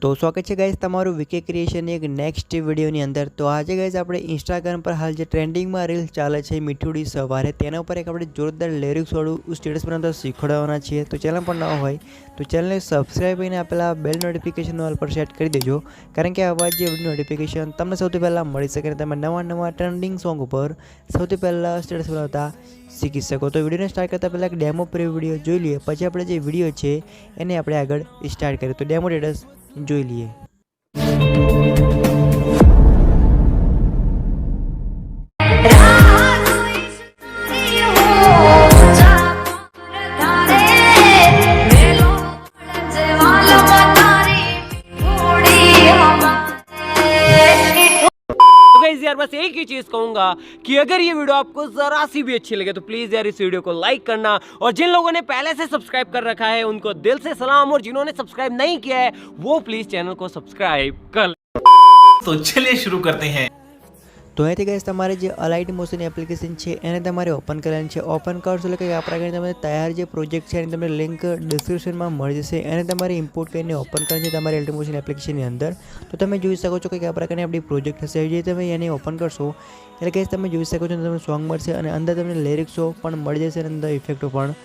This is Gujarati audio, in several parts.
तो स्वागत है गाइस तमारू वीके क्रिएशन एक नेक्स्ट वीडियोनी अंदर। तो आज गाइस આપણે इंस्टाग्राम पर हाल जो ट्रेंडिंग में रील चाले છે મીઠુડી સવારે તેના ઉપર એક આપણે જોરદાર लिरिक्स વાળું સ્ટેટસ બનાવતા શીખવાડવાના છીએ। તો ચેનલ પર ન હોય તો ચેનલને સબસ્ક્રાઇબ કરીને આપેલા બેલ નોટિફિકેશન ઓલ પર સેટ કરી દેજો, કારણ કે આવા જે વિડિયો નોટિફિકેશન તમને સૌથી પહેલા મળી શકે અને તમે નવા ટ્રેન્ડિંગ સોંગ ઉપર સૌથી પહેલા સ્ટેટસ બનાવતા શીખી શકો। તો વિડિયોને સ્ટાર્ટ કરતા પહેલા એક ડેમો પ્રી વિડિયો જોઈ લઈએ, પછી આપણે જે વિડિયો છે એને આપણે આગળ સ્ટાર્ટ કરીએ। તો ડેમો સ્ટેટસ જોઈ लिए। यार बस एक ही चीज कहूंगा कि अगर ये वीडियो आपको जरा सी भी अच्छी लगे तो प्लीज यार इस वीडियो को लाइक करना, और जिन लोगों ने पहले से सब्सक्राइब कर रखा है उनको दिल से सलाम, और जिन्होंने सब्सक्राइब नहीं किया है वो प्लीज चैनल को सब्सक्राइब कर। तो चलिए शुरू करते हैं। तो અહીંથી ગાઈસ તમારે જે અલાઇટ મોશન એપ્લિકેશન છે એને તમારે ઓપન કરવાની છે। ઓપન કરશો એટલે કે આ પ્રકારની તમને તૈયાર જે પ્રોજેક્ટ છે એની તમને લિંક ડિસ્ક્રિપ્શનમાં મળી જશે। એને તમારે ઇમ્પોર્ટ કરીને ઓપન કરવાની છે તમારી અલાઇટ મોશન એપ્લિકેશનની અંદર। તો તમે જોઈ શકો છો કે આ પ્રકારની આપણી પ્રોજેક્ટ હશે। જે તમે એને ઓપન કરશો એટલે ગાઈસ તમે જોઈ શકો છો તમને સોંગ મળશે અને અંદર તમને લિરિક્સો પણ મળી જશે અને અંદર ઇફેક્ટો પણ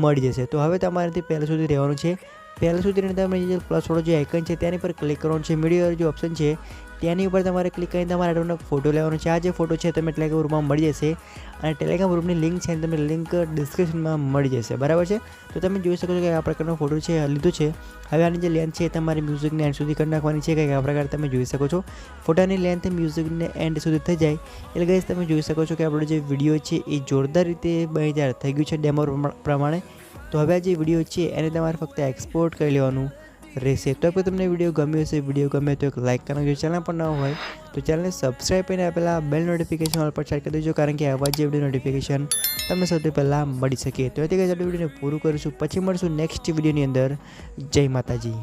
મળી જશે। તો હવે તમારાથી પહેલાં સુધી રહેવાનું છે। પહેલાં સુધી તમે જે પ્લસ વાળો જે આઇકન છે તેની પર ક્લિક કરવાનું છે। મીડિયા જે ઓપ્શન છે તેની ઉપર તમારે ક્લિક કરીને તમારે આડોનો ફોટો લેવાનો છે। આ જે ફોટો છે તમે ટેલિગ્રામ ગ્રુપમાં મળી જશે અને ટેલિગ્રામ ગ્રુપની લિંક છે તમને લિંક ડિસ્ક્રિપ્શનમાં મળી જશે, બરાબર છે। તો તમે જોઈ શકો છો કે આ પ્રકારનો ફોટો છે લીધો છે। હવે આની જે લેન્થ છે તમારે મ્યુઝિકને એન્ડ સુધી કરી નાખવાની છે, કે આ પ્રકારે તમે જોઈ શકો છો ફોટાની લેન્થ મ્યુઝિકને એન્ડ સુધી થઈ જાય એટલે ગાઈસ તમે જોઈ શકો છો કે આપણો જે વિડીયો છે એ જોરદાર રીતે તૈયાર થઈ ગયું છે ડેમો પ્રમાણે। તો હવે આ જે વિડીયો છે એને તમારે ફક્ત એક્સપોર્ટ કરી લેવાનું રહેશે। તો જો તમને વિડીયો ગમ્યો હશે, વિડીયો ગમે તો એક લાઇક કરજો, ચેનલ પર ન હોય તો ચેનલને સબસ્ક્રાઇબ કરીને આપેલા બેલ નોટિફિકેશન ઓલ પર સેટ કરી દેજો, કારણ કે આવા જે વિડીયો નોટિફિકેશન તમને સૌથી પહેલાં મળી શકે। તો એથી આપણે વિડીયોને પૂરું કરીશું, પછી મળીશું નેક્સ્ટ વિડીયોની અંદર। જય માતાજી।